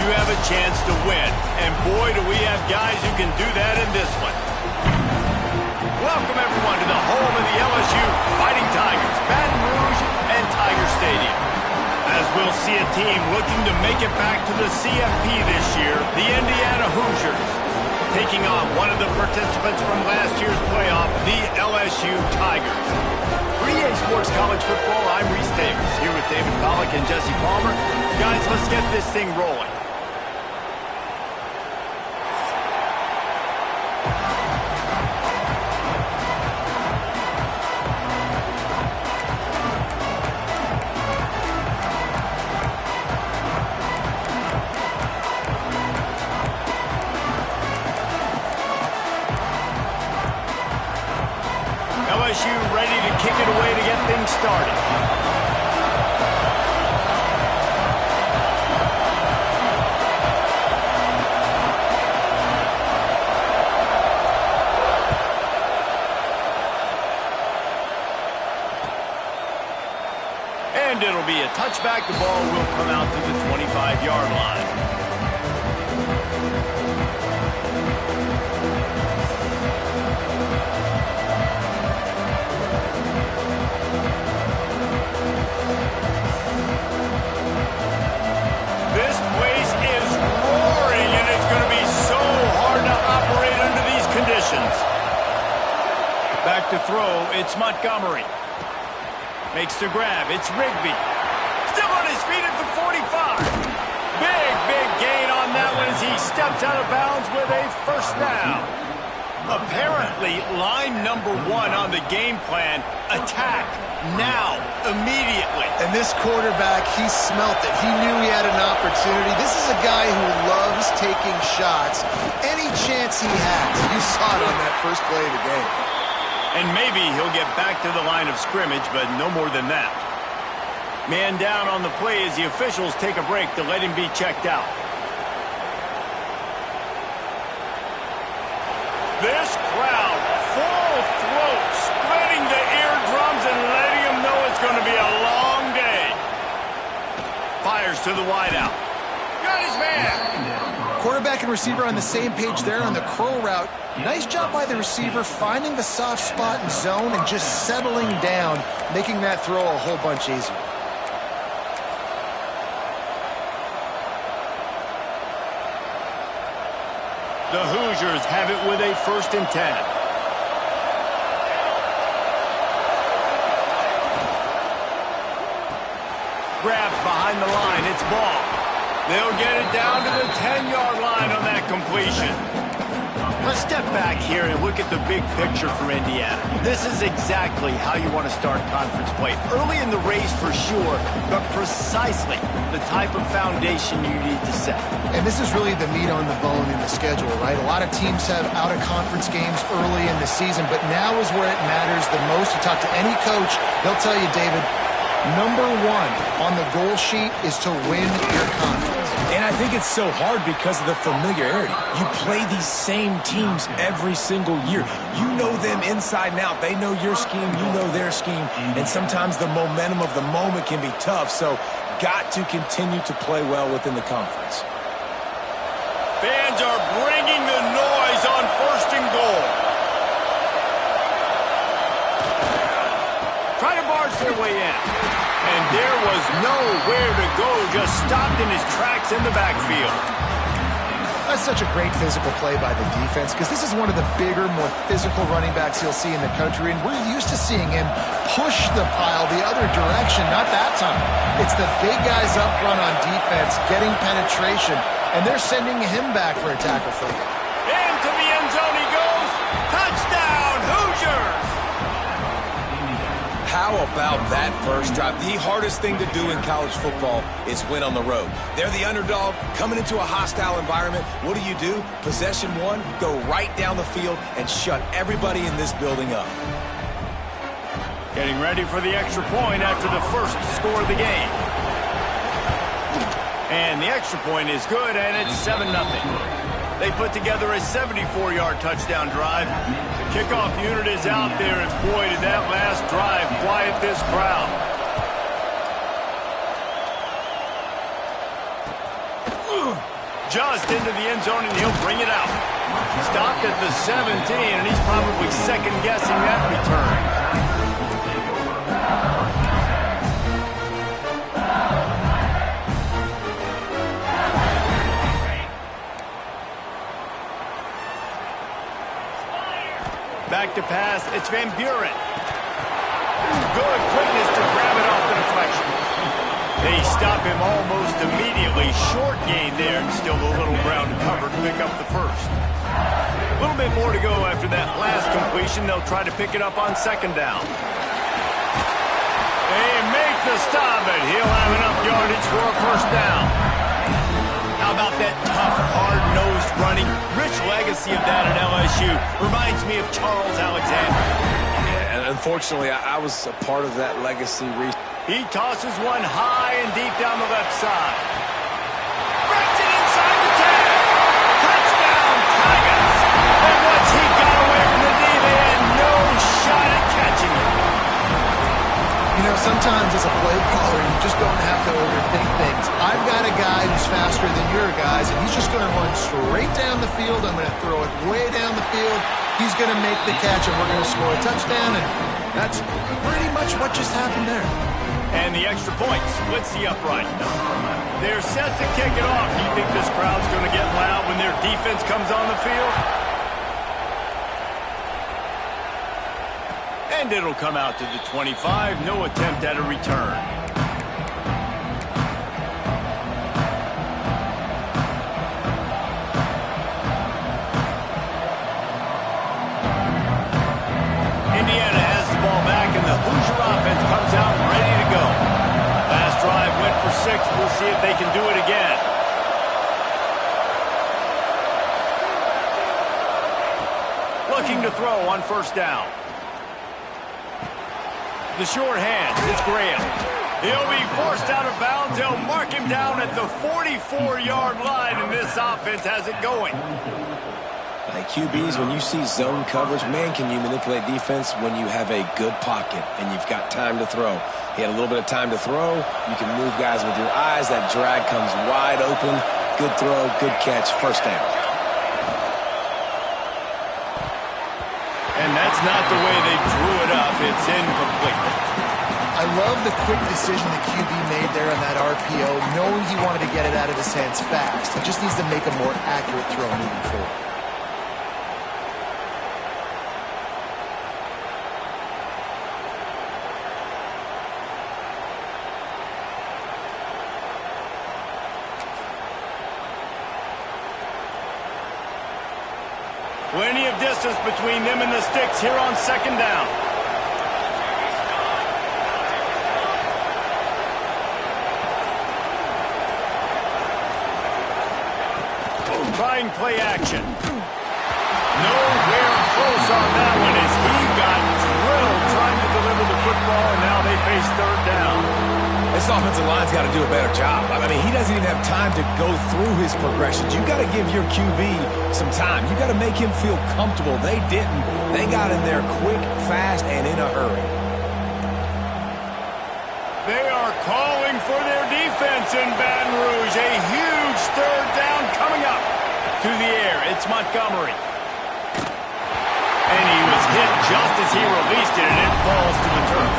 you have a chance to win. And boy, do we have guys who can do that in this one. Welcome, everyone, to the home of the LSU Fighting Tigers, Baton Rouge and Tiger Stadium. As we'll see a team looking to make it back to the CFP this year, the Indiana Hoosiers, taking on one of the participants from last year's playoff, the LSU Tigers. For EA Sports College Football, I'm Reese Davis, here with David Pollack and Jesse Palmer. Guys, let's get this thing rolling. LSU ready to kick it away to get things started. And it'll be a touchback. The ball will come out to the 25-yard line. Back to throw, it's Montgomery. Makes the grab, it's Rigby. Still on his feet at the 45. Big gain on that one as he steps out of bounds with a first down. Apparently, line number one on the game plan, attack now, immediately. And this quarterback, he smelt it. He knew he had an opportunity. This is a guy who loves taking shots any chance he has. You saw it on that first play of the game. And maybe he'll get back to the line of scrimmage, but no more than that. Man down on the play as the officials take a break to let him be checked out. This crowd, full throat, spreading the eardrums and letting him know it's going to be a long day. Fires to the wideout. Got his man. Quarterback and receiver on the same page there on the curl route. Nice job by the receiver finding the soft spot and zone and just settling down, making that throw a whole bunch easier. The Hoosiers have it with a 1st and 10. Grab behind the line, it's ball. They'll get it down to the 10-yard line on that completion. Let's step back here and look at the big picture for Indiana. This is exactly how you want to start conference play. Early in the race for sure, but precisely the type of foundation you need to set. And this is really the meat on the bone in the schedule, right? A lot of teams have out-of-conference games early in the season, but now is where it matters the most. You talk to any coach, they'll tell you, David, number one on the goal sheet is to win your conference. And I think it's so hard because of the familiarity. You play these same teams every single year. You know them inside and out. They know your scheme, you know their scheme, and sometimes the momentum of the moment can be tough, so got to continue to play well within the conference. Fans are bringing the noise on 1st and goal. Try to barge their way in. And there was nowhere to go, just stopped in his tracks in the backfield. That's such a great physical play by the defense because this is one of the bigger, more physical running backs you'll see in the country, and we're used to seeing him push the pile the other direction, not that time. It's the big guys up front on defense getting penetration, and they're sending him back for a tackle for him. Into the end zone he goes. Touchdown, Hoosiers! How about that first drive? The hardest thing to do in college football is win on the road. They're the underdog, coming into a hostile environment. What do? Possession one, go right down the field and shut everybody in this building up. Getting ready for the extra point after the first score of the game. And the extra point is good, and it's 7-0. They put together a 74-yard touchdown drive. The kickoff unit is out there, and boy, did that last drive quiet this crowd. Just into the end zone, and he'll bring it out. Stopped at the 17, and he's probably second-guessing that return. Back to pass, it's Van Buren. Good quickness to grab it off the deflection. They stop him almost immediately. Short gain there, and still a little ground to cover to pick up the first. A little bit more to go after that last completion. They'll try to pick it up on second down. They make the stop, and he'll have enough yardage for a first down. How about that tough, hard-nosed running? Rich legacy of that at LSU. Reminds me of Charles Alexander. Yeah, and unfortunately, I was a part of that legacy. He tosses one high and deep down the left side. Breaks it inside the 10. Touchdown, Tigers. And once he got away from the D, they had no shot at catching him. You know, sometimes as a play caller, you just don't have to overthink things. I've got a guy who's faster than your guys, and he's just going to run straight down the field. I'm going to throw it way down the field. He's going to make the catch, and we're going to score a touchdown, and that's pretty much what just happened there. And the extra point splits the upright. They're set to kick it off. Do you think this crowd's going to get loud when their defense comes on the field? And it'll come out to the 25. No attempt at a return. Indiana has the ball back, and the Hoosier offense comes out ready to go. Last drive went for 6. We'll see if they can do it again. Looking to throw on first down. The short hand, it's Graham. He'll be forced out of bounds. They'll mark him down at the 44-yard line, and this offense has it going. Like QBs, when you see zone coverage, man, can you manipulate defense when you have a good pocket and you've got time to throw. He had a little bit of time to throw. You can move guys with your eyes. That drag comes wide open. Good throw, good catch, first down. And that's not the way they drew it up. It's incomplete. I love the quick decision the QB made there on that RPO, knowing he wanted to get it out of his hands fast. He just needs to make a more accurate throw moving forward. Plenty of distance between them and the sticks here on second down. Trying play action. Nowhere close on that one as he got drilled trying to deliver the football, and now they face third down. This offensive line's got to do a better job. I mean, he doesn't even have time to go through his progressions. You got to give your QB some time. You got to make him feel comfortable. They didn't. They got in there quick, fast, and in a hurry. They are calling for their defense in Baton Rouge. A huge third down coming up. To the air, it's Montgomery. And he was hit just as he released it, and it falls to the turf.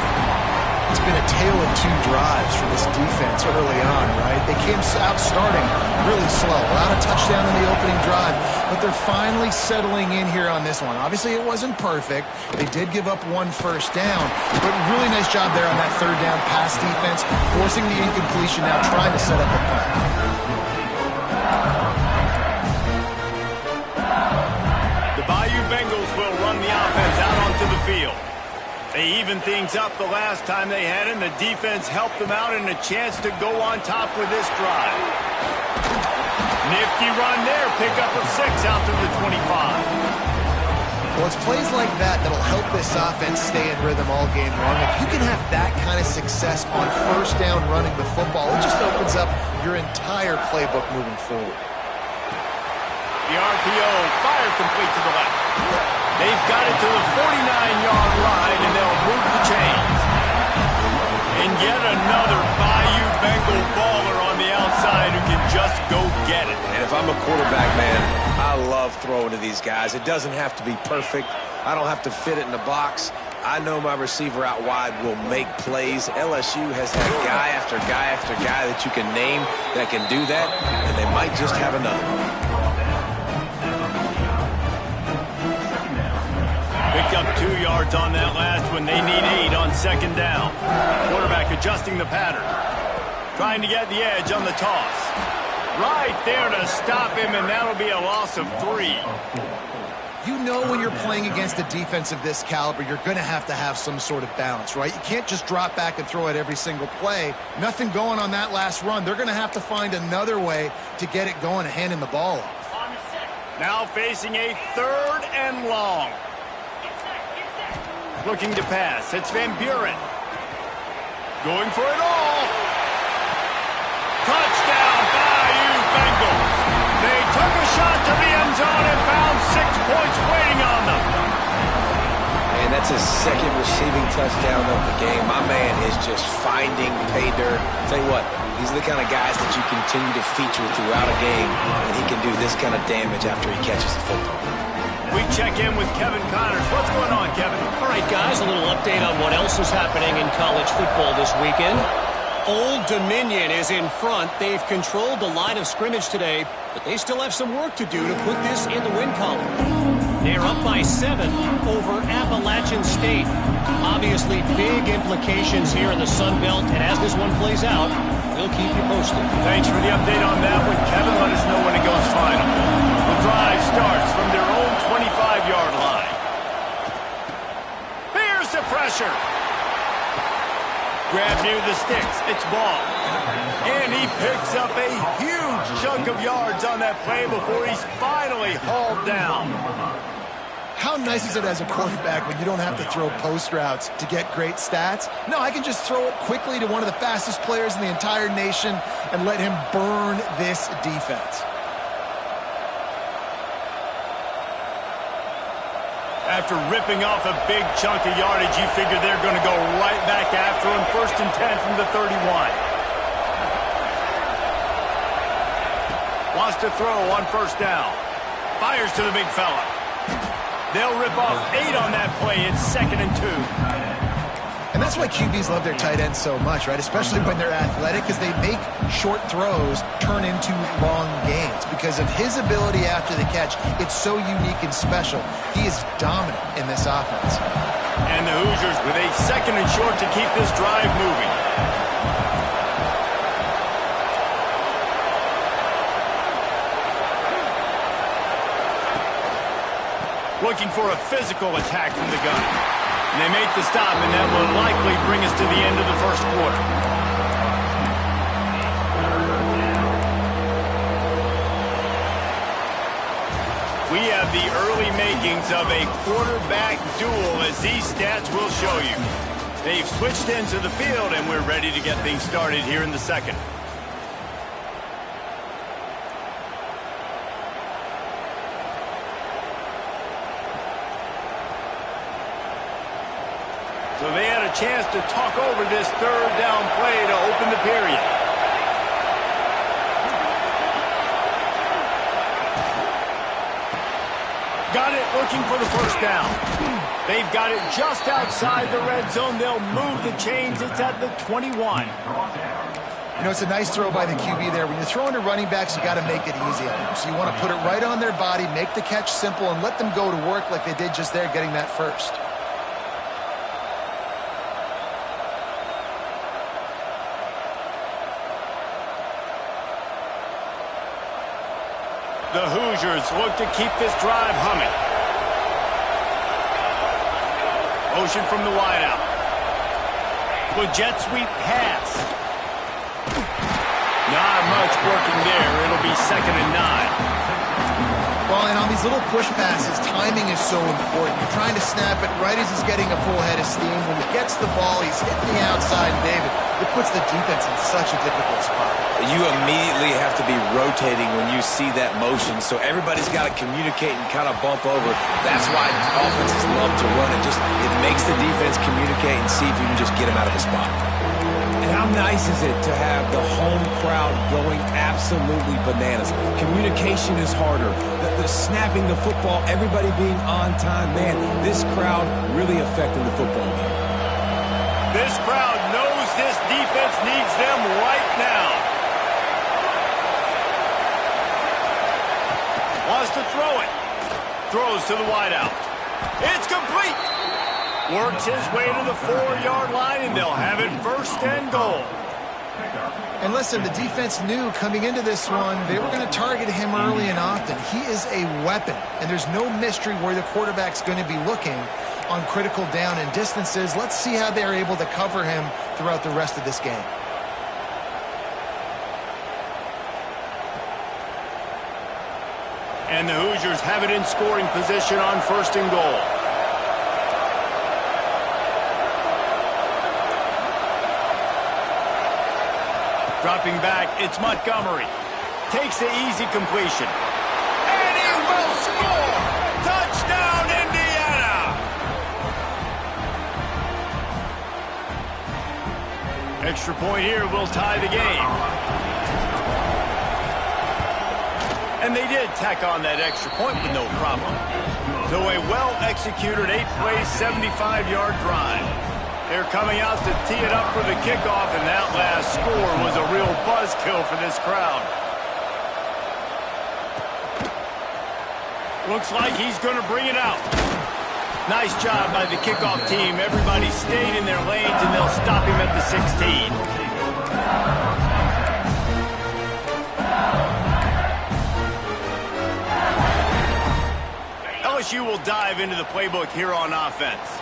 It's been a tale of two drives for this defense early on, right? They came out starting really slow, without a touchdown in the opening drive, but they're finally settling in here on this one. Obviously, it wasn't perfect. They did give up one first down, but really nice job there on that third down pass defense, forcing the incompletion, now trying to set up a punt. The Bayou Bengals will run the offense out onto the field. They evened things up the last time they had him. The defense helped them out and a chance to go on top with this drive. Nifty run there. Pickup of 6 out to the 25. Well, it's plays like that that'll help this offense stay in rhythm all game long. If you can have that kind of success on first down running the football, it just opens up your entire playbook moving forward. The RPO fired complete to the left. They've got it to the 49-yard line, and they'll move the chains. And yet another Bayou Bengal baller on the outside who can just go get at it. And if I'm a quarterback, man, I love throwing to these guys. It doesn't have to be perfect. I don't have to fit it in the box. I know my receiver out wide will make plays. LSU has had guy after guy after guy that you can name that can do that, and they might just have another one. Picked up 2 yards on that last one. They need 8 on second down. Quarterback adjusting the pattern. Trying to get the edge on the toss. Right there to stop him, and that'll be a loss of 3. You know when you're playing against a defense of this caliber, you're going to have some sort of balance, right? You can't just drop back and throw it every single play. Nothing going on that last run. They're going to have to find another way to get it going and hand him the ball off. Now facing a 3rd and long. Looking to pass. It's Van Buren. Going for it all. Touchdown, Bayou Bengals. They took a shot to the end zone and found 6 points waiting on them. And that's his 2nd receiving touchdown of the game. My man is just finding pay dirt. Tell you what, these are the kind of guys that you continue to feature throughout a game, and he can do this kind of damage after he catches the football. We check in with Kevin Connors. What's going on, Kevin? All right, guys, a little update on what else is happening in college football this weekend. Old Dominion is in front. They've controlled the line of scrimmage today, but they still have some work to do to put this in the win column. They're up by 7 over Appalachian State. Obviously, big implications here in the Sun Belt, and as this one plays out, we'll keep you posted. Thanks for the update on that one, Kevin. Let us know when it goes final. The drive starts from their own 25-yard line. Here's the pressure. Grab near the sticks. It's ball. And he picks up a huge chunk of yards on that play before he's finally hauled down. How nice is it as a quarterback when you don't have to throw post routes to get great stats? No, I can just throw it quickly to one of the fastest players in the entire nation and let him burn this defense. After ripping off a big chunk of yardage, you figure they're going to go right back after him. 1st and 10 from the 31. Wants to throw on 1st down. Fires to the big fella. They'll rip off 8 on that play. It's 2nd and 2. And that's why QBs love their tight ends so much, right? Especially when they're athletic, because they make short throws turn into long gains. Because of his ability after the catch, it's so unique and special. He is dominant in this offense. And the Hoosiers with a 2nd and short to keep this drive moving. Looking for a physical attack from the gun. And they make the stop, and that will likely bring us to the end of the 1st quarter. We have the early makings of a quarterback duel, as these stats will show you. They've switched into the field, and we're ready to get things started here in the 2nd. So they had a chance to talk over this 3rd down play to open the period. Got it, looking for the 1st down. They've got it just outside the red zone. They'll move the chains. It's at the 21. You know, it's a nice throw by the QB there. When you're throwing to running backs, you got to make it easy on them. So you want to put it right on their body, make the catch simple, and let them go to work like they did just there, getting that 1st. The Hoosiers look to keep this drive humming. Motion from the wideout. With jet sweep pass. Not much working there. It'll be 2nd and 9. Well, and on these little push passes, timing is so important. You're trying to snap it right as he's getting a full head of steam. When he gets the ball, he's hitting the outside, David. It puts the defense in such a difficult spot. You immediately have to be rotating when you see that motion, so everybody's got to communicate and kind of bump over. That's why offenses love to run it. It makes the defense communicate and see if you can just get him out of the spot. And how How nice is it to have the home crowd going absolutely bananas? Communication is harder. The snapping the football, everybody being on time. Man, this crowd really affecting the football game. This crowd knows this defense needs them right now. Wants to throw it. Throws to the wideout. It's complete. Works his way to the 4-yard line, and they'll have it first and goal. And listen, the defense knew coming into this one, they were going to target him early and often. He is a weapon, and there's no mystery where the quarterback's going to be looking on critical down and distances. Let's see how they're able to cover him throughout the rest of this game. And the Hoosiers have it in scoring position on first and goal. Dropping back, it's Montgomery. Takes the easy completion. And he will score! Touchdown, Indiana! Extra point here will tie the game. And they did tack on that extra point with no problem. So a well-executed 8-play, 75-yard drive. They're coming out to tee it up for the kickoff, and that last score was a real buzzkill for this crowd. Looks like he's going to bring it out. Nice job by the kickoff team. Everybody stayed in their lanes, and they'll stop him at the 16. LSU will dive into the playbook here on offense.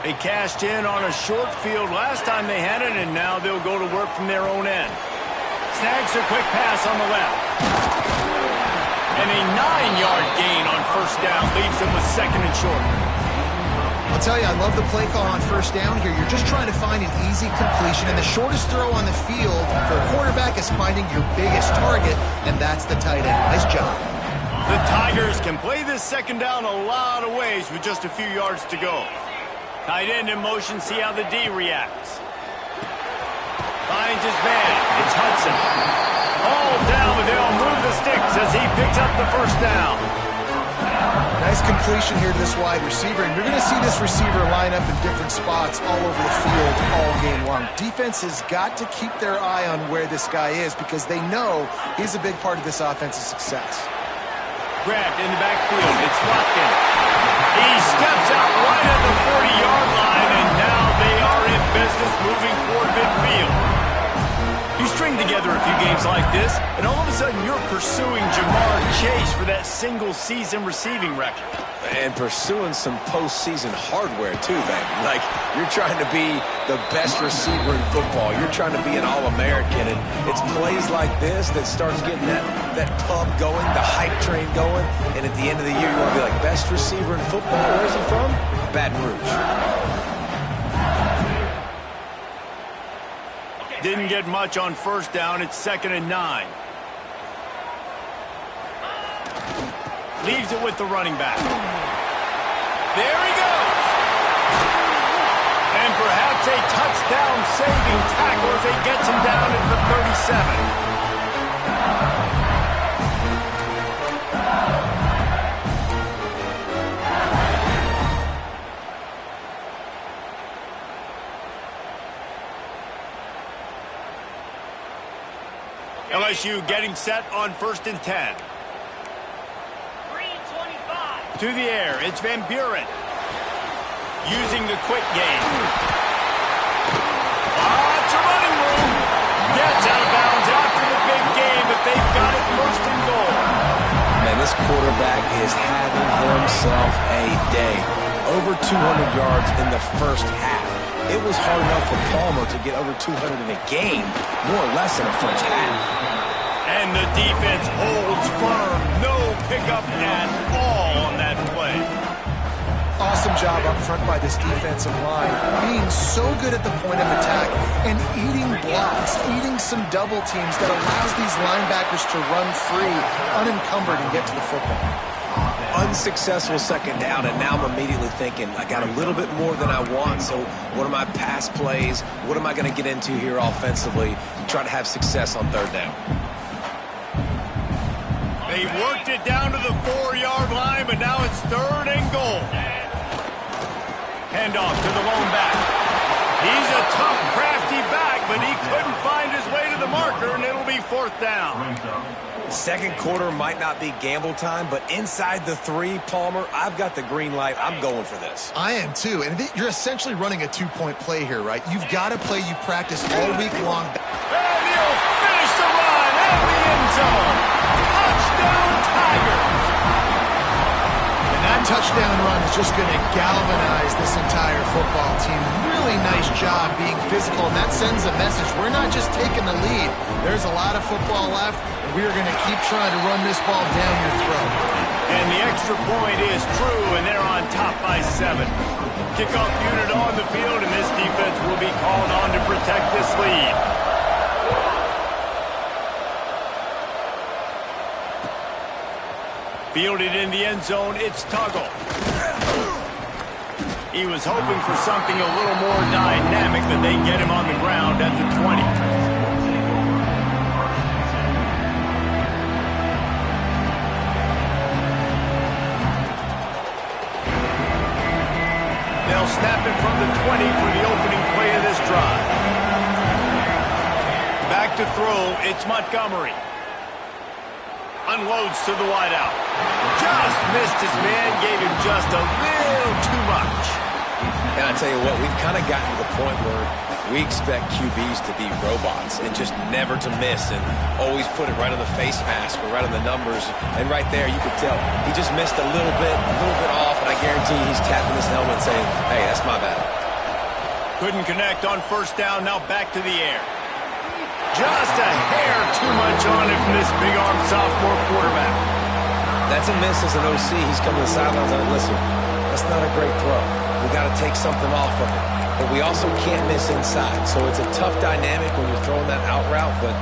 They cashed in on a short field last time they had it, and now they'll go to work from their own end. Snags a quick pass on the left. And a 9-yard gain on first down leaves them with second and short. I'll tell you, I love the play call on first down here. You're just trying to find an easy completion, and the shortest throw on the field for a quarterback is finding your biggest target, and that's the tight end. Nice job. The Tigers can play this second down a lot of ways with just a few yards to go. Tight end in motion, see how the D reacts. Finds his man. It's Hudson. All down, but they'll move the sticks as he picks up the first down. Nice completion here to this wide receiver, and you're going to see this receiver line up in different spots all over the field all game long. Defense has got to keep their eye on where this guy is because they know he's a big part of this offense's success. Grabbed in the backfield. It's locked in. He steps out right at the 40-yard line, and now they are in business moving toward midfield. You string together a few games like this, and all of a sudden you're pursuing Jamar Chase for that single-season receiving record. And pursuing some postseason hardware, too, baby. Like, you're trying to be the best receiver in football. You're trying to be an All-American. And it's plays like this that starts getting that pub going, the hype train going. And at the end of the year, you want to be like, best receiver in football? Where's he from? Baton Rouge. Didn't get much on first down. It's 2nd and 9. Leaves it with the running back. There he goes. And perhaps a touchdown-saving tackle as he gets him down at the 37. LSU getting set on 1st and 10. To the air, it's Van Buren. Using the quick game. Lots of running room. Gets out of bounds after the big game, but they've got it 1st and goal. Man, this quarterback is having himself a day. Over 200 yards in the first half. It was hard enough for Palmer to get over 200 in a game, more or less in the first half. And the defense holds firm. No pickup at all on that play. Awesome job up front by this defensive line, being so good at the point of attack and eating blocks, eating some double teams that allows these linebackers to run free, unencumbered, and get to the football. unsuccessful second down, and now I'm immediately thinking, I got a little bit more than I want, so what are my pass plays? What am I going to get into here offensively? Try to have success on third down. They've worked it down to the 4-yard line, but now it's 3rd and goal. Handoff to the lone back. He's a tough, crafty back, but he couldn't find his way to the marker, and it'll be 4th down. Second quarter might not be gamble time, but inside the 3, Palmer, I've got the green light. I'm going for this. I am too, and you're essentially running a 2-point play here, right? You've got to play you've practiced all week long. And he'll finish the run at the end zone. Touchdown, Tigers! And that touchdown run is just going to galvanize this entire football team. Really nice job being physical, and that sends a message. We're not just taking the lead. There's a lot of football left, and we are going to keep trying to run this ball down your throat. And the extra point is true, and they're on top by 7. Kickoff unit on the field, and this defense will be called on to protect this lead. Fielded in the end zone, it's Tuggle. He was hoping for something a little more dynamic, but they get him on the ground at the 20. They'll snap it from the 20 for the opening play of this drive. Back to throw, it's Montgomery. Unloads to the wideout. Just missed his man, gave him just a little too much. And I tell you what, we've kind of gotten to the point where we expect QBs to be robots and just never to miss and always put it right on the face mask or right on the numbers. And right there, you could tell he just missed a little bit off, and I guarantee he's tapping his helmet saying, hey, that's my bad. Couldn't connect on 1st down, now back to the air. Just a hair too much on him from this big-arm sophomore quarterback. That's a miss as an OC. He's coming to the sidelines and listen, that's not a great throw. We got to take something off of it. But we also can't miss inside. So it's a tough dynamic when you're throwing that out route. But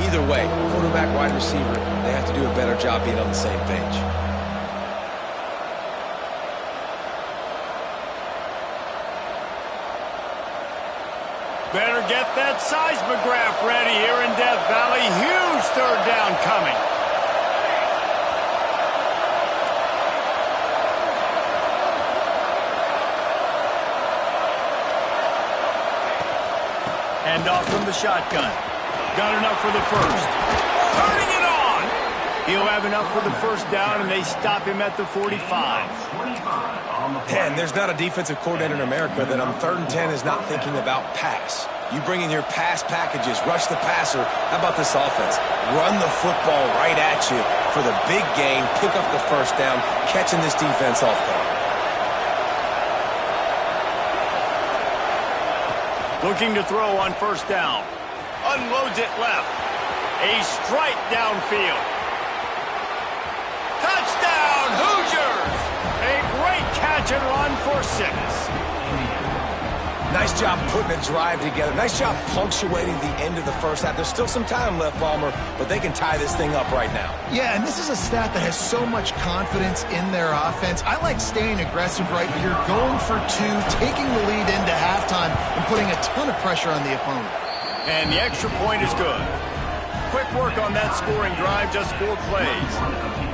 either way, quarterback, wide receiver, they have to do a better job being on the same page. Better get that seismograph ready here in Death Valley. Huge 3rd down coming. Handoff from the shotgun. Got enough for the 1st. Turning it on. He'll have enough for the 1st down, and they stop him at the 45. And there's not a defensive coordinator in America that on 3rd and 10 is not thinking about pass. You bring in your pass packages, rush the passer. How about this offense? Run the football right at you for the big gain, pick up the 1st down, catching this defense off guard. Looking to throw on 1st down. Unloads it left. A strike downfield. Touchdown, Hoosiers! A great catch and run for 6. Nice job putting a drive together. Nice job punctuating the end of the 1st half. There's still some time left, Palmer, but they can tie this thing up right now. Yeah, and this is a staff that has so much confidence in their offense. I like staying aggressive right here, going for 2, taking the lead into halftime, and putting a ton of pressure on the opponent. And the extra point is good. Quick work on that scoring drive, just 4 plays.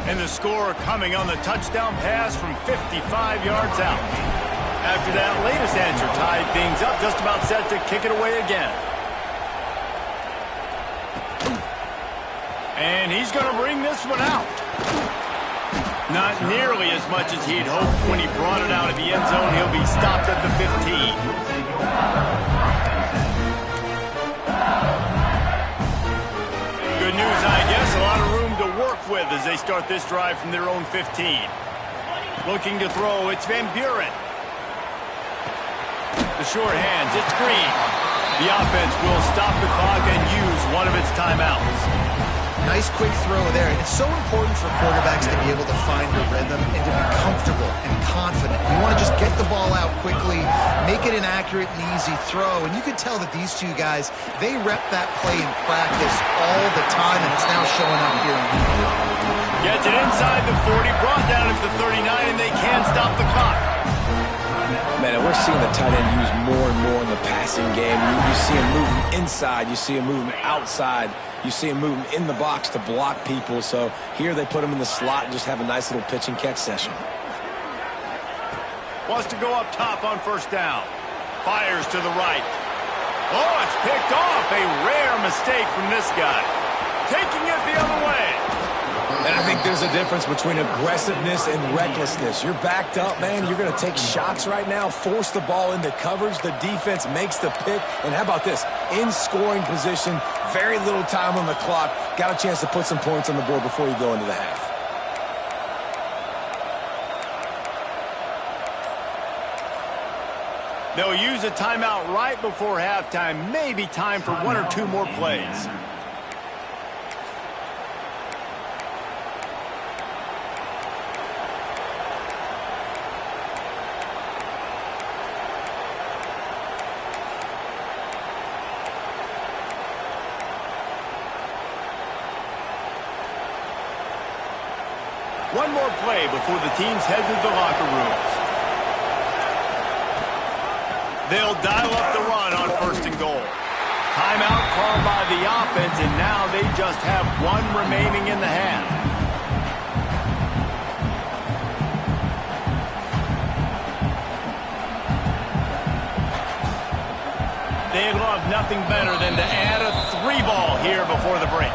And the score coming on the touchdown pass from 55 yards out. After that latest answer tied things up, just about set to kick it away again. And he's going to bring this one out. Not nearly as much as he'd hoped when he brought it out of the end zone. He'll be stopped at the 15. Good news, I guess. A lot of room to work with as they start this drive from their own 15. Looking to throw, it's Van Buren. The short hands, it's Green. The offense will stop the clock and use one of its timeouts. Nice quick throw there. It's so important for quarterbacks to be able to find a rhythm and to be comfortable and confident. You want to just get the ball out quickly, make it an accurate and easy throw. And you can tell that these two guys, they rep that play in practice all the time, and it's now showing up here. Gets Gets it inside the 40, brought down at the 39, and they can't stop the clock. Man, and we're seeing the tight end used more and more in the passing game. You see him moving inside. You see him moving outside. You see him moving in the box to block people. So here they put him in the slot and just have a nice little pitch and catch session. Wants to go up top on first down. Fires to the right. Oh, it's picked off. A rare mistake from this guy. Taking it the other way. And I think there's a difference between aggressiveness and recklessness. You're backed up, man. You're going to take shots right now, force the ball into coverage. The defense makes the pick. And how about this? In scoring position, very little time on the clock. Got a chance to put some points on the board before you go into the half. They'll use a timeout right before halftime. Maybe time for one or two more plays. One more play before the teams head to the locker rooms. They'll dial up the run on first and goal. Timeout called by the offense, and now they just have one remaining in the half. They love nothing better than to add a 3-ball here before the break.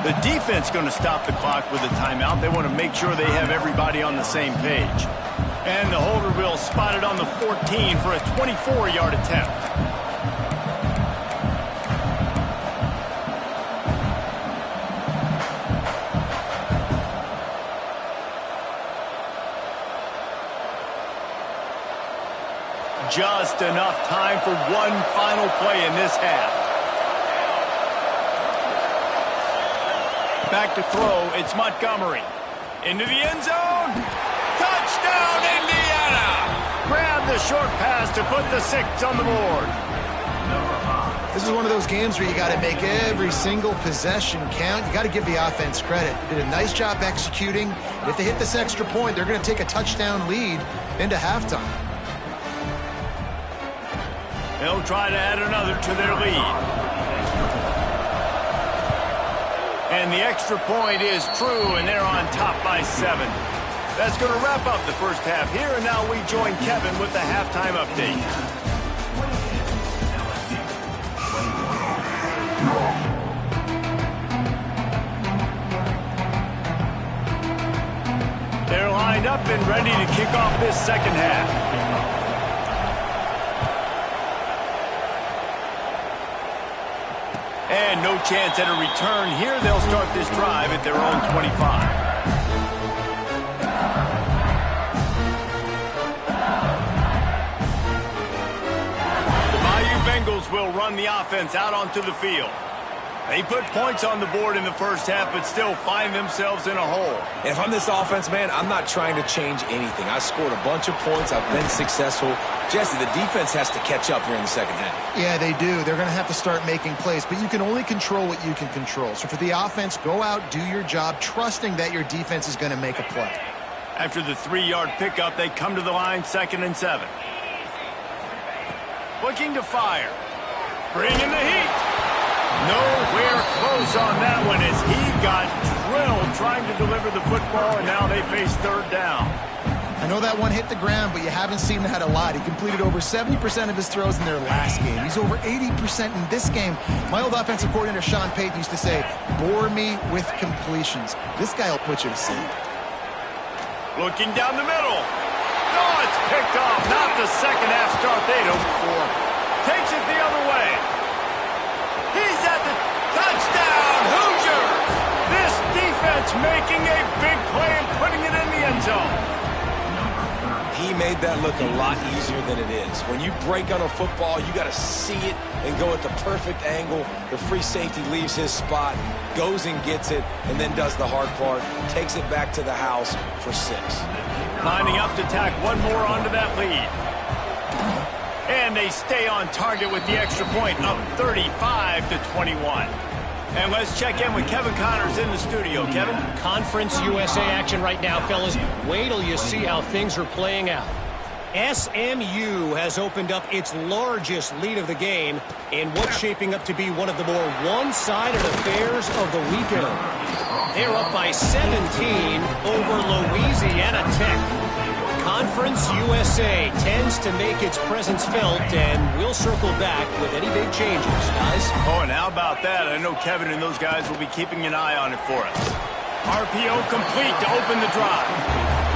The defense going to stop the clock with a timeout. They want to make sure they have everybody on the same page. And the holder will spot it on the 14 for a 24-yard attempt. Just enough time for one final play in this half. Back to throw, it's Montgomery. Into the end zone. Touchdown, Indiana! Grab the short pass to put the 6 on the board. This is one of those games where you got to make every single possession count. You got to give the offense credit. They did a nice job executing. If they hit this extra point, they're going to take a touchdown lead into halftime. They'll try to add another to their lead. And the extra point is true, and they're on top by 7. That's going to wrap up the first half here, and now we join Kevin with the halftime update. They're lined up and ready to kick off this second half. And no chance at a return here. They'll start this drive at their own 25. Bengals will run the offense out onto the field. They put points on the board in the first half, but still find themselves in a hole. And if I'm this offense, man, I'm not trying to change anything. I scored a bunch of points. I've been successful. Jesse, the defense has to catch up here in the second half. Yeah, they do. They're going to have to start making plays, but you can only control what you can control. So for the offense, go out, do your job, trusting that your defense is going to make a play. After the 3-yard pickup, they come to the line, 2nd and 7. Looking to fire. Bring in the heat. Nowhere close on that one as he got drilled trying to deliver the football, and now they face 3rd down. I know that one hit the ground, but you haven't seen that a lot. He completed over 70% of his throws in their last game. He's over 80% in this game. My old offensive coordinator, Sean Payton, used to say, bore me with completions. This guy will put you to sleep. Looking down the middle. Oh, it's picked off. Not the second half start they'd hoped for. Takes it the other way. He's at the touchdown, Hoosiers! This defense making a big play and putting it in the end zone. He made that look a lot easier than it is. When you break on a football, you got to see it and go at the perfect angle. The free safety leaves his spot, goes and gets it, and then does the hard part, takes it back to the house for 6. Lining up to tack one more onto that lead. And they stay on target with the extra point, up 35-21. And let's check in with Kevin Connors in the studio. Kevin? Conference USA action right now, fellas. Wait till you see how things are playing out. SMU has opened up its largest lead of the game in what's shaping up to be one of the more one-sided affairs of the weekend. They're up by 17 over Louisiana Tech. Conference USA tends to make its presence felt, and we'll circle back with any big changes, guys. Oh, and how about that? I know Kevin and those guys will be keeping an eye on it for us. RPO complete to open the drive.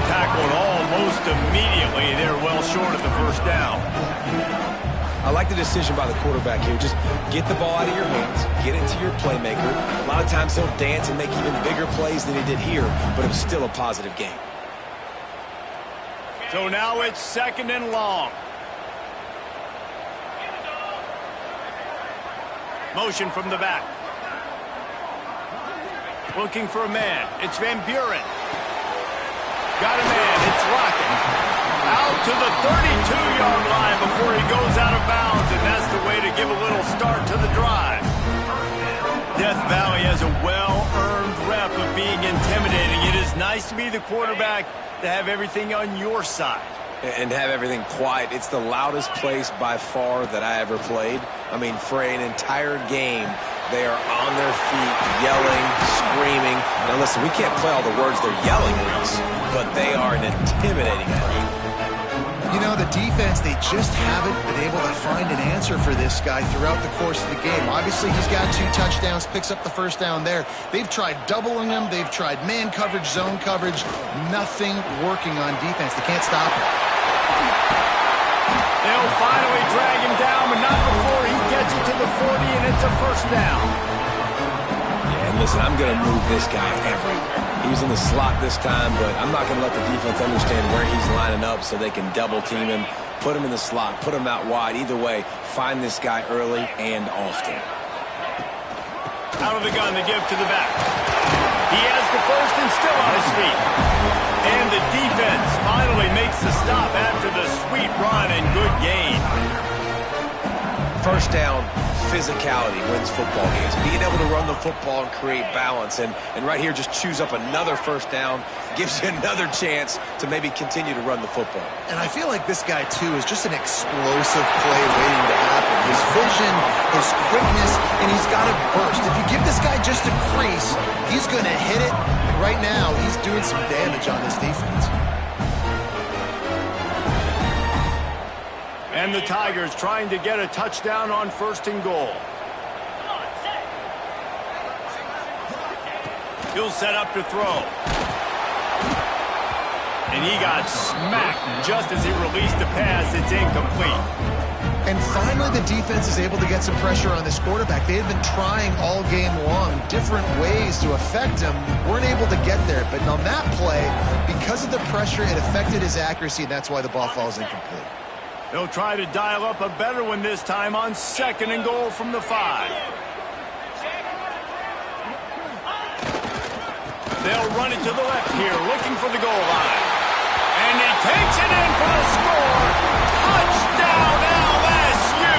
Tackled almost immediately. They're well short of the first down. I like the decision by the quarterback here. Just get the ball out of your hands, get it to your playmaker. A lot of times he'll dance and make even bigger plays than he did here, but it was still a positive game. So now it's 2nd and long. Motion from the back. Looking for a man. It's Van Buren. Got a man. It's Lockett. Out to the 32-yard line before he goes out of bounds, and that's the way to give a little start to the drive. Death Valley has a well-earned rep of being intimidating. It is nice to be the quarterback to have everything on your side. And have everything quiet. It's the loudest place by far that I ever played. I mean, for an entire game, they are on their feet, yelling, screaming. Now listen, we can't play all the words they're yelling, Reese, but they are an intimidating crowd. You know, the defense, they just haven't been able to find an answer for this guy throughout the course of the game. Obviously, he's got 2 touchdowns, picks up the first down there. They've tried doubling him. They've tried man coverage, zone coverage. Nothing working on defense. They can't stop him. They'll finally drag him down, but not before he gets it to the 40, and it's a first down. Yeah, and listen, I'm going to move this guy everywhere. He was in the slot this time, but I'm not going to let the defense understand where he's lining up so they can double-team him, put him in the slot, put him out wide. Either way, find this guy early and often. Out of the gun to give to the back. He has the first and still on his feet. And the defense finally makes the stop after the sweet run and good gain. First down, physicality wins football games. Being able to run the football and create balance. And right here, just choose up another first down. Gives you another chance to maybe continue to run the football. And I feel like this guy, too, is just an explosive play waiting to happen. His vision, his quickness, and he's got a burst. If you give this guy just a crease, he's going to hit it. And right now, he's doing some damage on this defense. And the Tigers trying to get a touchdown on 1st and goal. He'll set up to throw. And he got smacked just as he released the pass. It's incomplete. And finally, the defense is able to get some pressure on this quarterback. They had been trying all game long different ways to affect him. Weren't able to get there. But on that play, because of the pressure, it affected his accuracy, and that's why the ball falls incomplete. They'll try to dial up a better one this time on 2nd and goal from the 5. They'll run it to the left here, looking for the goal line. And he takes it in for the score. Touchdown, LSU!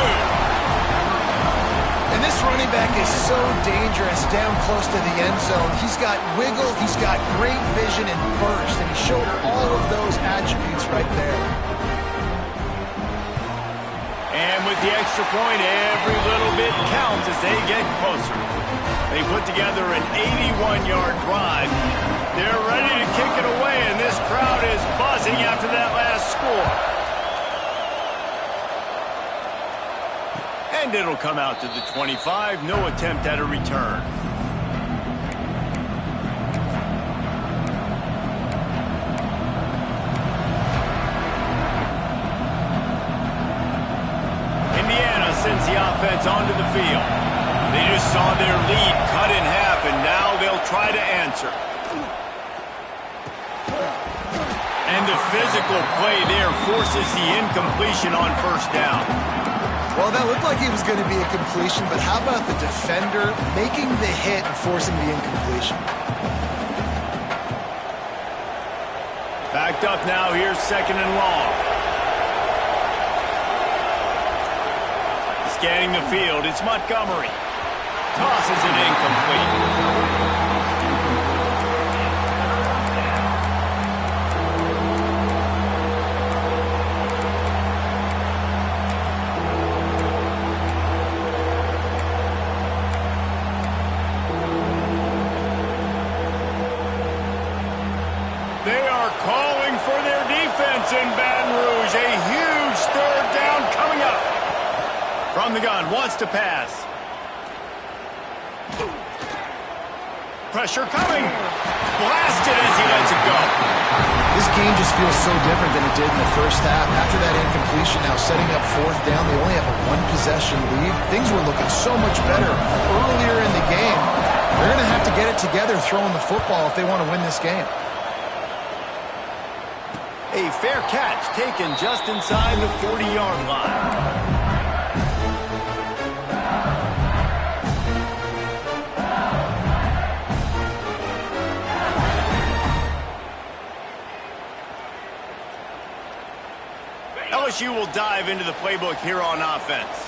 And this running back is so dangerous down close to the end zone. He's got wiggle, he's got great vision and burst, and he showed all of those attributes right there. And with the extra point, every little bit counts as they get closer. They put together an 81-yard drive. They're ready to kick it away, and this crowd is buzzing after that last score. And it'll come out to the 25. No attempt at a return. Sends the offense onto the field. They just saw their lead cut in half, and now they'll try to answer. And the physical play there forces the incompletion on 1st down. Well, that looked like it was going to be a completion, but how about the defender making the hit and forcing the incompletion? Backed up now. Here's 2nd and long. Scanning the field, it's Montgomery. tosses it incomplete. They are calling for their defense in Baton Rouge. A huge third down coming up. From the gun, wants to pass. Pressure coming. Blasted as he lets it go. This game just feels so different than it did in the first half. After that incompletion, now setting up fourth down, they only have a one-possession lead. Things were looking so much better earlier in the game. They're going to have to get it together throwing the football if they want to win this game. A fair catch taken just inside the 40-yard line. LSU will dive into the playbook here on offense.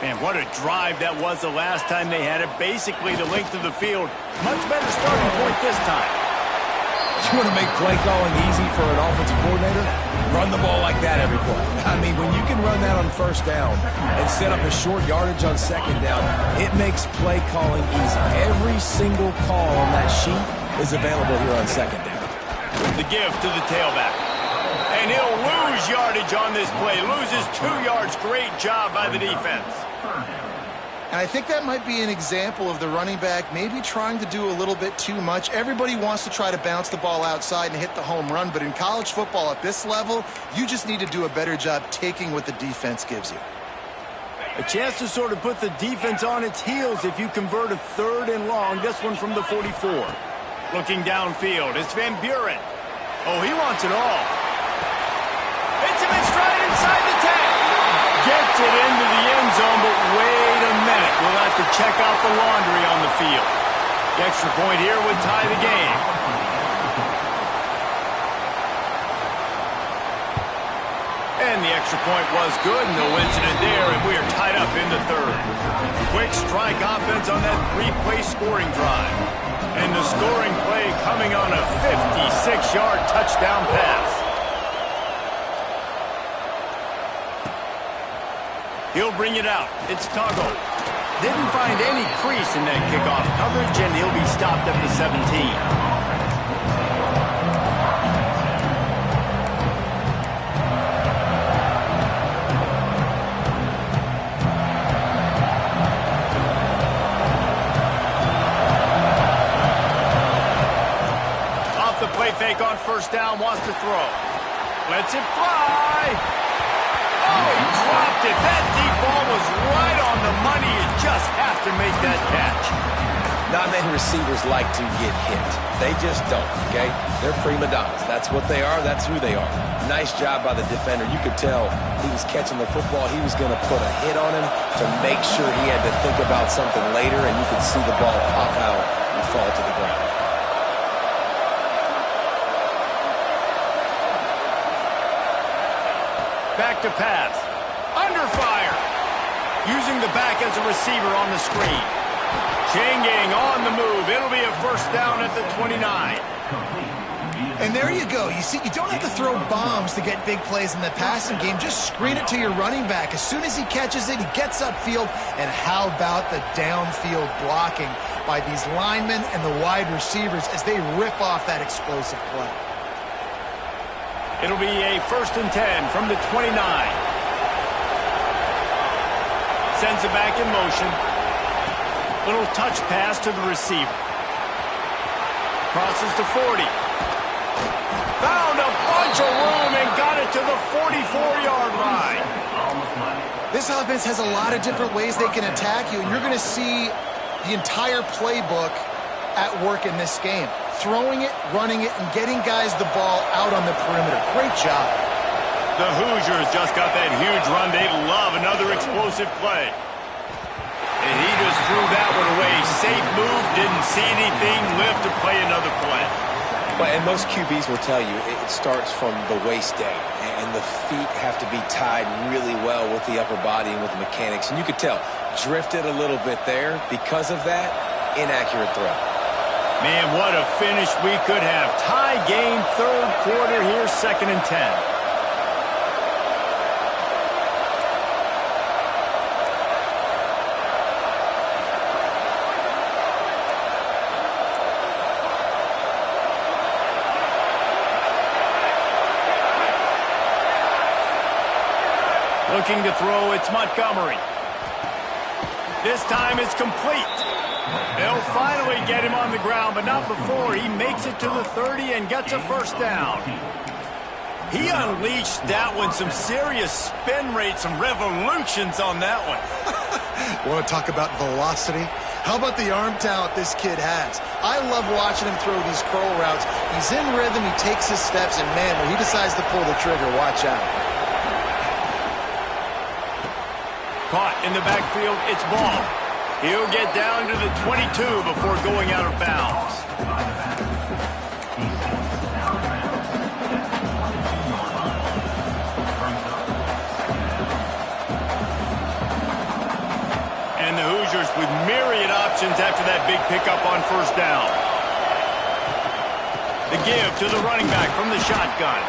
Man, what a drive that was the last time they had it. Basically the length of the field. Much better starting point this time. You want to make play calling easy for an offensive coordinator? Run the ball like that every play. I mean, when you can run that on first down and set up a short yardage on second down, it makes play calling easy. Every single call on that sheet is available here on second down. The give to the tailback. And he'll lose yardage on this play. Loses 2 yards. Great job by the defense. And I think that might be an example of the running back maybe trying to do a little bit too much. Everybody wants to try to bounce the ball outside and hit the home run, but in college football at this level, you just need to do a better job taking what the defense gives you. A chance to sort of put the defense on its heels if you convert a 3rd and long. This one from the 44. Looking downfield, it's Van Buren. Oh, he wants it all. Hits him in stride inside the 10. Gets it into the end zone, but wait a minute. We'll have to check out the laundry on the field. The extra point here would tie the game. And the extra point was good. No incident there, and we are tied up in the 3rd. Quick strike offense on that 3-play scoring drive. And the scoring play coming on a 56-yard touchdown pass. He'll bring it out. It's Toggle. Didn't find any crease in that kickoff coverage, and he'll be stopped at the 17. Off the play fake on first down, wants to throw. Lets it fly. Oh, he dropped it. That deep ball was right on the money. You just have to make that catch. Not many receivers like to get hit. They just don't, okay? They're prima donnas. That's what they are. That's who they are. Nice job by the defender. You could tell he was catching the football. He was going to put a hit on him to make sure he had to think about something later, and you could see the ball pop out and fall to the ground. Back to pass. Under fire. Using the back as a receiver on the screen. Chain gang on the move. It'll be a first down at the 29. And there you go. You see, you don't have to throw bombs to get big plays in the passing game. Just screen it to your running back. As soon as he catches it, he gets upfield. And how about the downfield blocking by these linemen and the wide receivers as they rip off that explosive play. It'll be a 1st and 10 from the 29. Sends it back in motion. Little touch pass to the receiver. Crosses to 40. Found a bunch of room and got it to the 44-yard line. This offense has a lot of different ways they can attack you, and you're going to see the entire playbook at work in this game. Throwing it, running it, and getting guys the ball out on the perimeter. Great job. The Hoosiers just got that huge run. They love another explosive play. And he just threw that one away. Safe move, didn't see anything, lived to play another play. Well, and most QBs will tell you it starts from the waist down, and the feet have to be tied really well with the upper body and with the mechanics. And you could tell, drifted a little bit there. Because of that, inaccurate throw. Man, what a finish we could have. Tie game, third quarter here, 2nd and 10. Looking to throw, it's Montgomery. This time it's complete. They'll finally get him on the ground, but not before he makes it to the 30 and gets a first down. He unleashed that one, some serious spin rate, some revolutions on that one. Want to talk about velocity? How about the arm talent this kid has? I love watching him throw these curl routes. He's in rhythm, he takes his steps, and man, when he decides to pull the trigger, watch out. Caught in the backfield, it's Ball. He'll get down to the 22 before going out of bounds. And the Hoosiers with myriad options after that big pickup on first down. The give to the running back from the shotgun.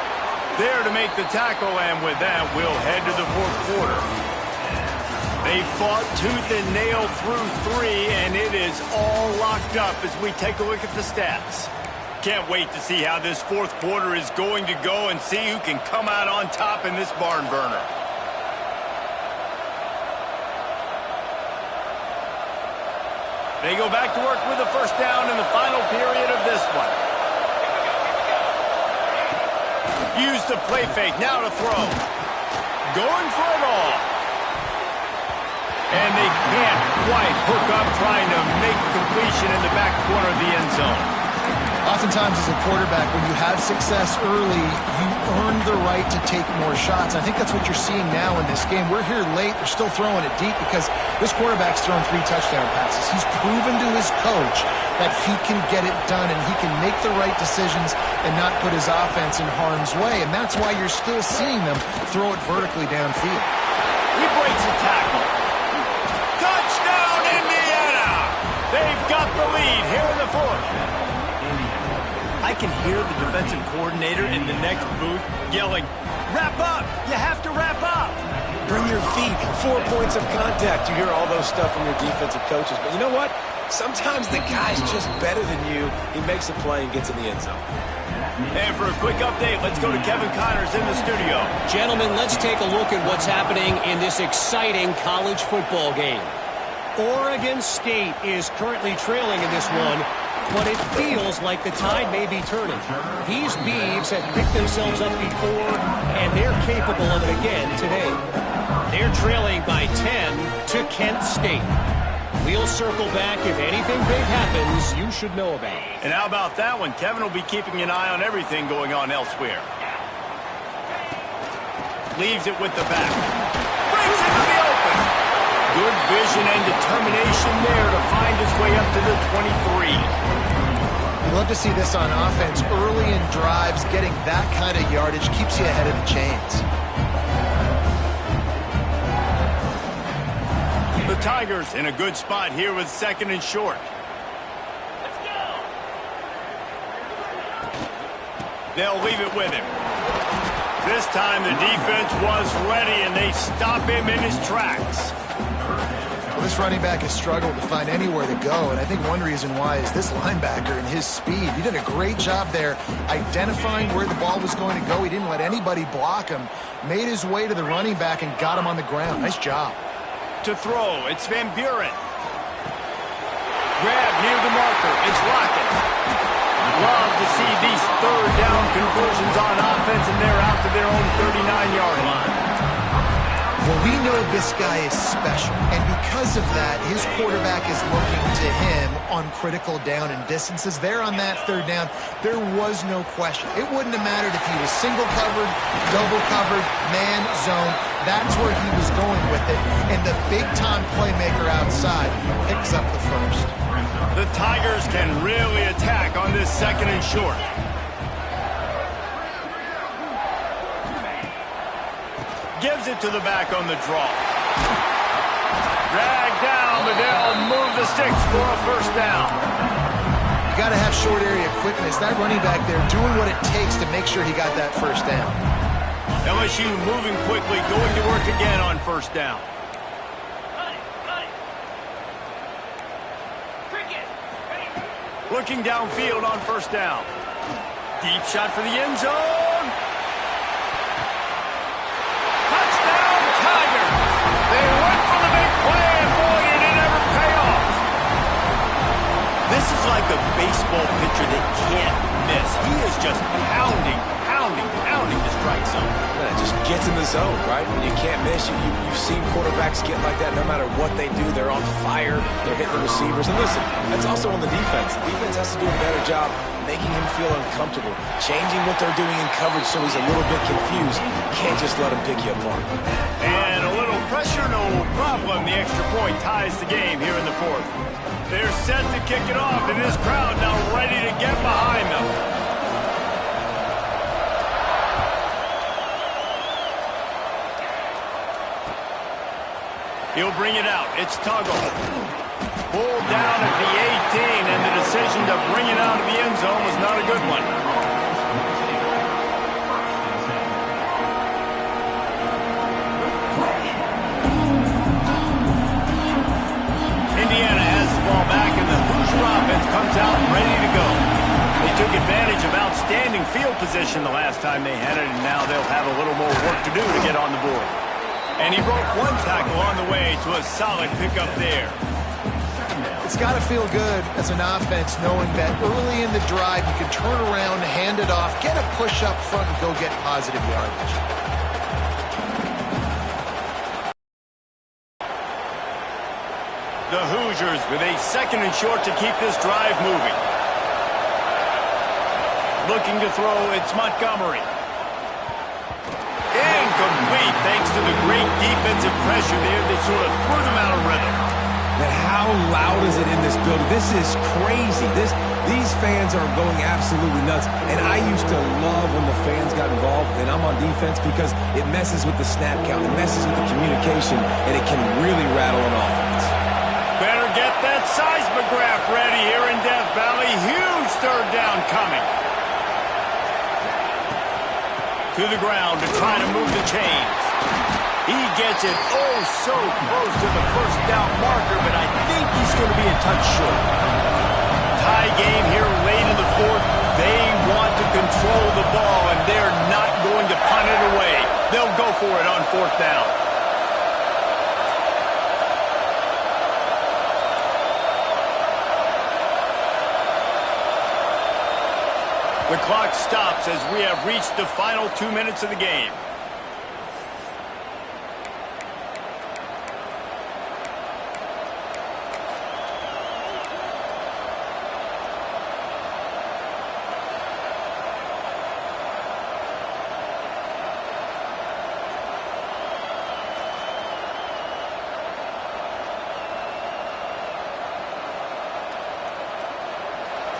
There to make the tackle, and with that, we'll head to the fourth quarter. They fought tooth and nail through 3, and it is all locked up as we take a look at the stats. Can't wait to see how this fourth quarter is going to go and see who can come out on top in this barn burner. They go back to work with the first down in the final period of this one. Use the play fake, now to throw. Going for it all. And they can't quite hook up trying to make a completion in the back corner of the end zone. Oftentimes as a quarterback, when you have success early, you earn the right to take more shots. I think that's what you're seeing now in this game. We're here late. They're still throwing it deep because this quarterback's thrown 3 touchdown passes. He's proven to his coach that he can get it done and he can make the right decisions and not put his offense in harm's way. And that's why you're still seeing them throw it vertically downfield. He breaks a tackle. Touchdown, Indiana! They've got the lead here in the fourth. I can hear the defensive coordinator in the next booth yelling, "Wrap up! You have to wrap up!" Bring your feet. 4 points of contact. You hear all those stuff from your defensive coaches. But you know what? Sometimes the guy's just better than you. He makes a play and gets in the end zone. And for a quick update, let's go to Kevin Connors in the studio. Gentlemen, let's take a look at what's happening in this exciting college football game. Oregon State is currently trailing in this one, but it feels like the tide may be turning. These Beavs have picked themselves up before, and they're capable of it again today. They're trailing by 10 to Kent State. We'll circle back. If anything big happens, you should know about it. And how about that one? Kevin will be keeping an eye on everything going on elsewhere. Leaves it with the back. Brings it to the open. Good vision and determination there to find his way up to the 23. You love to see this on offense. Early in drives, getting that kind of yardage keeps you ahead of the chains. The Tigers in a good spot here with 2nd and short. They'll leave it with him. This time the defense was ready and they stop him in his tracks. Well, this running back has struggled to find anywhere to go, and I think one reason why is this linebacker and his speed. He did a great job there identifying where the ball was going to go. He didn't let anybody block him, made his way to the running back and got him on the ground. Nice job. To throw, it's Van Buren. Grab near the marker, it's Lockett. Love to see these third down conversions on offense, and they're out to their own 39-yard line. Well, we know this guy is special, and because of that, his quarterback is looking to him on critical down and distances. There on that third down, there was no question. It wouldn't have mattered if he was single covered, double covered, man, zone. That's where he was going with it, and the big-time playmaker outside picks up the first. The Tigers can really attack on this 2nd and short. gives it to the back on the draw. Dragged down, but they'll move the sticks for a first down. You got to have short area quickness. That running back there doing what it takes to make sure he got that first down. LSU moving quickly, going to work again on first down. Looking downfield on first down. Deep shot for the end zone. Touchdown, Tiger. They went for the big play, and boy, did it ever pay off. This is like a baseball pitcher that can't miss. He is just pounding the strike zone. Man, it just gets in the zone, right? When you can't miss, you've seen quarterbacks get like that no matter what they do. They're on fire. They're hitting the receivers. And listen, that's also on the defense. The defense has to do a better job making him feel uncomfortable, changing what they're doing in coverage so he's a little bit confused. Can't just let him pick you apart. And a little pressure, no problem. The extra point ties the game here in the fourth. They're set to kick it off, and this crowd now ready to get behind them. He'll bring it out. It's Tuggle. Pulled down at the 18, and the decision to bring it out of the end zone was not a good one. Indiana has the ball back, and the Hoosier offense comes out ready to go. They took advantage of outstanding field position the last time they had it, and now they'll have a little more work to do to get on the board. And he broke one tackle on the way to a solid pickup there. It's got to feel good as an offense knowing that early in the drive you can turn around, hand it off, get a push up front, and go get positive yardage. The Hoosiers with a second and short to keep this drive moving. Looking to throw, it's Montgomery. Incomplete, thanks to the great defensive pressure there that sort of threw them out of rhythm. Man, how loud is it in this building? This is crazy. These fans are going absolutely nuts. And I used to love when the fans got involved, and I'm on defense because it messes with the snap count. It messes with the communication, and it can really rattle an offense. Better get that seismograph ready here in Death Valley. Huge third down coming. To the ground to try to move the chains. He gets it oh so close to the first down marker, but I think he's going to be a touch short. Tie game here late in the fourth. They want to control the ball, and they're not going to punt it away. They'll go for it on fourth down. The clock stops as we have reached the final 2 minutes of the game.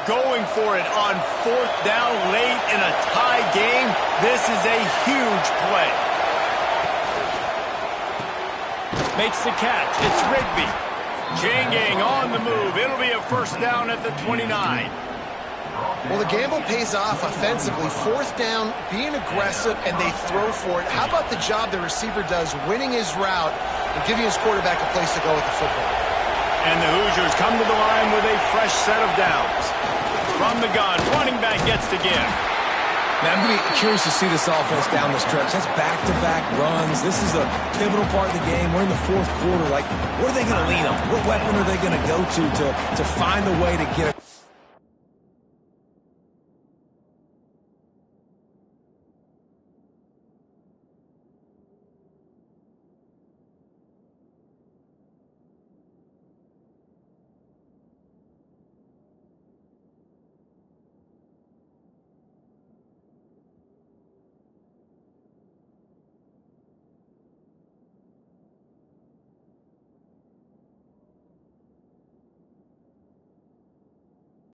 Going for it on fourth down late in a tie game. This is a huge play. Makes the catch. It's Rigby. Chain gang on the move. It'll be a first down at the 29. Well, the gamble pays off offensively. Fourth down, being aggressive, and they throw for it. How about the job the receiver does winning his route and giving his quarterback a place to go with the football? And the Hoosiers come to the line with a fresh set of downs. From the gun, running back gets to give. Now, I'm going to be curious to see this offense down the stretch. That's back-to-back runs. This is a pivotal part of the game. We're in the fourth quarter. Like, what are they going to lean on? What weapon are they going to go to find a way to get